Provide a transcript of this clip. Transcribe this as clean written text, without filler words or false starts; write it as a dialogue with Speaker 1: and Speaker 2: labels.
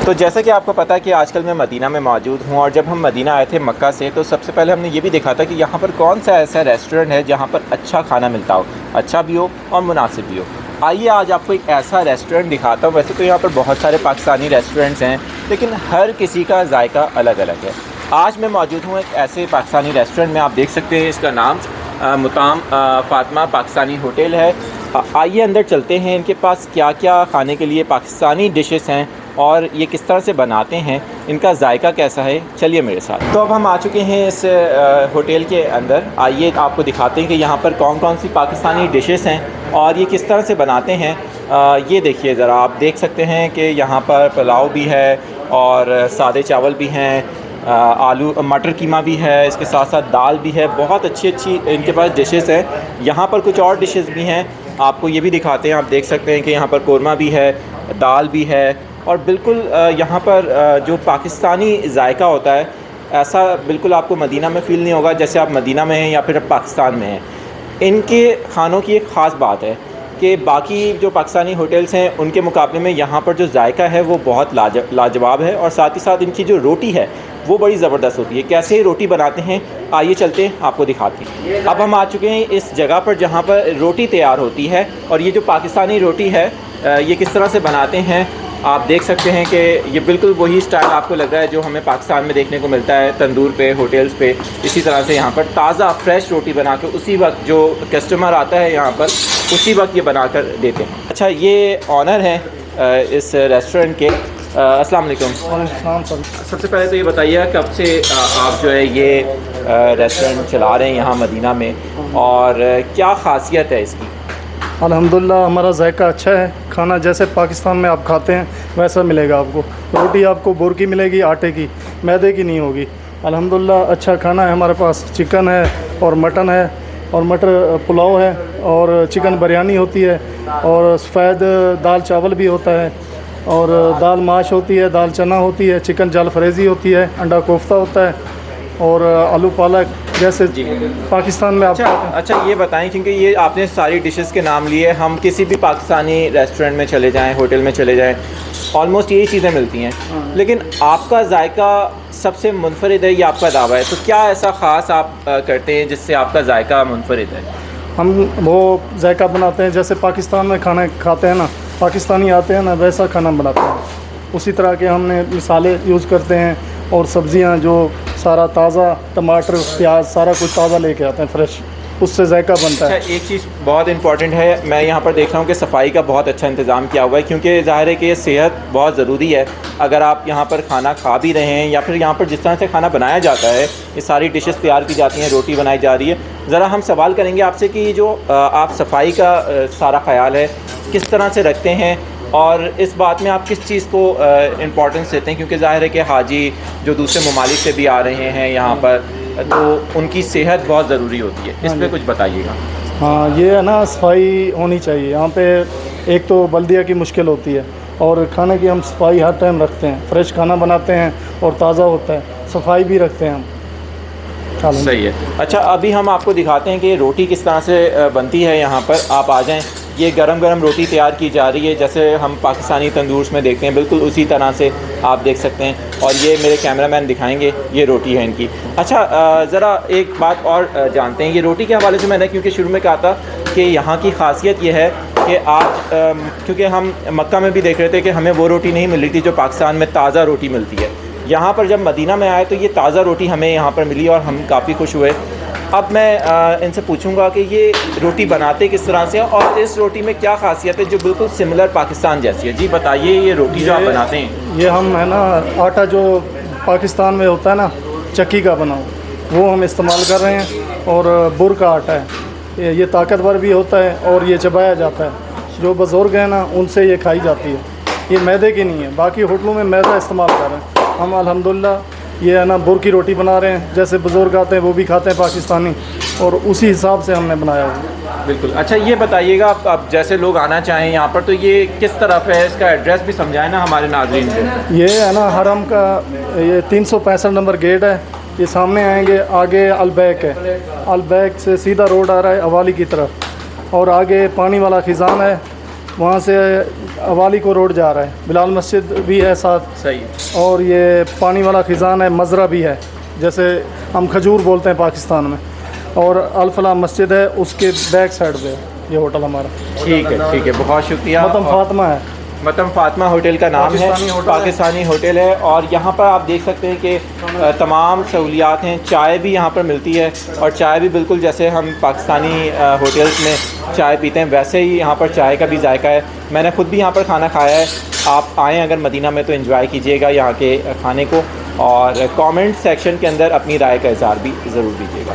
Speaker 1: तो जैसा कि आपको पता है कि आजकल मैं मदीना में मौजूद हूँ, और जब हम मदीना आए थे मक्का से, तो सबसे पहले हमने ये भी देखा था कि यहाँ पर कौन सा ऐसा रेस्टोरेंट है जहाँ पर अच्छा खाना मिलता हो, अच्छा भी हो और मुनासिब भी हो। आइए आज आपको एक ऐसा रेस्टोरेंट दिखाता हूँ। वैसे तो यहाँ पर बहुत सारे पाकिस्तानी रेस्टोरेंट्स हैं, लेकिन हर किसी का जायका अलग अलग है। आज मैं मौजूद हूँ एक ऐसे पाकिस्तानी रेस्टोरेंट में, आप देख सकते हैं इसका नाम मुताम फ़ातिमा पाकिस्तानी होटल है। आइए अंदर चलते हैं, इनके पास क्या क्या खाने के लिए पाकिस्तानी डिशेस हैं और ये किस तरह से बनाते हैं, इनका जायका कैसा है। चलिए मेरे साथ। तो अब हम आ चुके हैं इस होटल के अंदर। आइए आपको दिखाते हैं कि यहाँ पर कौन कौन सी पाकिस्तानी डिशेस हैं और ये किस तरह से बनाते हैं। ये देखिए ज़रा, आप देख सकते हैं कि यहाँ पर पुलाव भी है और सादे चावल भी हैं, आलू मटर कीमा भी है, इसके साथ साथ दाल भी है। बहुत अच्छी अच्छी इनके पास डिशेस हैं। यहाँ पर कुछ और डिशेस भी हैं, आपको ये भी दिखाते हैं। आप देख सकते हैं कि यहाँ पर कोरमा भी है, दाल भी है, और बिल्कुल यहाँ पर जो पाकिस्तानी जायका होता है, ऐसा बिल्कुल आपको मदीना में फ़ील नहीं होगा जैसे आप मदीना में हैं या फिर आप पाकिस्तान में हैं। इनके खानों की एक ख़ास बात है कि बाकी जो पाकिस्तानी होटल्स हैं उनके मुकाबले में यहाँ पर जो जायका है वो बहुत लाजवाब है, और साथ ही साथ इनकी जो रोटी है वो बड़ी ज़बरदस्त होती है। कैसे रोटी बनाते हैं आइए चलते हैं, आपको दिखाते हैं। अब हम आ चुके हैं इस जगह पर जहाँ पर रोटी तैयार होती है, और ये जो पाकिस्तानी रोटी है ये किस तरह से बनाते हैं आप देख सकते हैं कि ये बिल्कुल वही स्टाइल आपको लग रहा है जो हमें पाकिस्तान में देखने को मिलता है तंदूर पे, होटल्स पे। इसी तरह से यहाँ पर ताज़ा फ्रेश रोटी बना के उसी वक्त जो कस्टमर आता है यहाँ पर उसी वक्त ये बना कर देते हैं। अच्छा, ये ऑनर हैं इस रेस्टोरेंट के। अस्सलाम वालेकुम। सबसे पहले तो ये बताइए कब से आप जो है ये रेस्टोरेंट चला रहे हैं यहाँ मदीना में, और क्या ख़ासियत है इसकी?
Speaker 2: अल्हम्दुलिल्लाह हमारा जायका अच्छा है। खाना जैसे पाकिस्तान में आप खाते हैं वैसा मिलेगा आपको। रोटी आपको बोर की मिलेगी, आटे की, मैदे की नहीं होगी। अल्हम्दुलिल्लाह अच्छा खाना है हमारे पास। चिकन है और मटन है और मटर पुलाव है और चिकन बिरयानी होती है, और सफ़ेद दाल चावल भी होता है, और दाल माश होती है, दाल चना होती है, चिकन जाल फ्रेज़ी होती है, अंडा कोफ्ता होता है, और आलू पालक जैसे पाकिस्तान में आप।
Speaker 1: अच्छा ये बताएं, क्योंकि ये आपने सारी डिशेस के नाम लिए, हम किसी भी पाकिस्तानी रेस्टोरेंट में चले जाएं, होटल में चले जाएं, ऑलमोस्ट यही चीज़ें मिलती हैं, लेकिन आपका जायका सबसे मुनफरिद है, ये आपका दावा है। तो क्या ऐसा ख़ास आप करते हैं जिससे आपका जायका मुनफरिद है?
Speaker 2: हम वो जायका बनाते हैं जैसे पाकिस्तान में खाना खाते हैं ना, पाकिस्तानी आते हैं ना, वैसा खाना बनाते हैं। उसी तरह के हमने मिसाले यूज़ करते हैं, और सब्ज़ियाँ जो सारा ताज़ा, टमाटर प्याज सारा कुछ ताज़ा लेके आते हैं फ्रेश, उससे जायका बनता है।
Speaker 1: अच्छा, एक चीज़ बहुत इंपॉर्टेंट है, मैं यहाँ पर देख रहा हूँ कि सफाई का बहुत अच्छा इंतज़ाम किया हुआ है, क्योंकि ज़ाहिर है कि सेहत बहुत ज़रूरी है। अगर आप यहाँ पर खाना खा भी रहे हैं या फिर यहाँ पर जिस तरह से खाना बनाया जाता है, ये सारी डिशेस तैयार की जाती हैं, रोटी बनाई जा रही है, ज़रा हम सवाल करेंगे आपसे कि जो आप सफाई का सारा ख़याल है किस तरह से रखते हैं, और इस बात में आप किस चीज़ को इम्पोर्टेंस देते हैं, क्योंकि ज़ाहिर है कि हाजी जो दूसरे ममालिक से भी आ रहे हैं यहाँ पर, तो उनकी सेहत बहुत ज़रूरी होती है। इस पर कुछ बताइएगा।
Speaker 2: हाँ, ये है ना, सफाई होनी चाहिए यहाँ पे। एक तो बल्दिया की मुश्किल होती है, और खाने की हम सफाई हर टाइम रखते हैं। फ्रेश खाना बनाते हैं और ताज़ा होता है, सफाई भी रखते हैं हम।
Speaker 1: सही है। अच्छा, अभी हम आपको दिखाते हैं कि रोटी किस तरह से बनती है यहाँ पर। आप आ जाएँ, ये गरम गरम रोटी तैयार की जा रही है जैसे हम पाकिस्तानी तंदूर में देखते हैं, बिल्कुल उसी तरह से आप देख सकते हैं, और ये मेरे कैमरामैन दिखाएंगे, ये रोटी है इनकी। अच्छा, ज़रा एक बात और जानते हैं, ये रोटी के हवाले से मैंने क्योंकि शुरू में कहा था कि यहाँ की ख़ासियत ये है कि आज क्योंकि हम मक्का में भी देख रहे थे कि हमें वो रोटी नहीं मिल रही थी जो पाकिस्तान में ताज़ा रोटी मिलती है। यहाँ पर जब मदीना में आए तो ये ताज़ा रोटी हमें यहाँ पर मिली और हम काफ़ी खुश हुए। अब मैं इनसे पूछूंगा कि ये रोटी बनाते किस तरह से, और इस रोटी में क्या खासियत है जो बिल्कुल सिमिलर पाकिस्तान जैसी है। जी बताइए, ये रोटी जो आप बनाते हैं।
Speaker 2: ये हम है ना, आटा जो पाकिस्तान में होता है ना, चक्की का बना वो हम इस्तेमाल कर रहे हैं, और बुर का आटा है। ये ताकतवर भी होता है और ये चबाया जाता है। जो बुज़ुर्ग हैं ना, उनसे ये खाई जाती है। ये मैदे की नहीं है, बाकी होटलों में मैदा इस्तेमाल कर रहे हैं। हम अल्हम्दुलिल्लाह ये है ना, बुर की रोटी बना रहे हैं, जैसे बुज़ुर्ग आते हैं वो भी खाते हैं पाकिस्तानी, और उसी हिसाब से हमने बनाया हुआ।
Speaker 1: बिल्कुल। अच्छा, ये बताइएगा आप जैसे लोग आना चाहें यहाँ पर, तो ये किस तरफ है, इसका एड्रेस भी समझाएं ना हमारे नाज़रीन को।
Speaker 2: ये है ना, हरम का ये 365 नंबर गेट है। ये सामने आएंगे, आगे अलबैक है, अलबैक से सीधा रोड आ रहा है अवाली की तरफ, और आगे पानी वाला खिज़ान है, वहाँ से अवाली को रोड जा रहा है, बिलाल मस्जिद भी है साथ,
Speaker 1: सही।
Speaker 2: और ये पानी वाला खिज़ान है, मज़रा भी है, जैसे हम खजूर बोलते हैं पाकिस्तान में, और अल-फलाह मस्जिद है, उसके बैक साइड पे है ये होटल हमारा।
Speaker 1: ठीक है, बहुत शुक्रिया।
Speaker 2: मतम फातिमा है,
Speaker 1: मतम फातिमा होटल का नाम है,
Speaker 2: पाकिस्तानी होटल
Speaker 1: पाकिस्तानी होटल है। और यहाँ पर आप देख सकते हैं कि तमाम सहूलियात हैं, चाय भी यहाँ पर मिलती है, और चाय भी बिल्कुल जैसे हम पाकिस्तानी होटल्स में चाय पीते हैं वैसे ही यहाँ पर चाय का भी जायका है। मैंने ख़ुद भी यहाँ पर खाना खाया है। आप आएँ अगर मदीना में तो एंजॉय कीजिएगा यहाँ के खाने को, और कमेंट सेक्शन के अंदर अपनी राय का इज़हार भी ज़रूर कीजिएगा।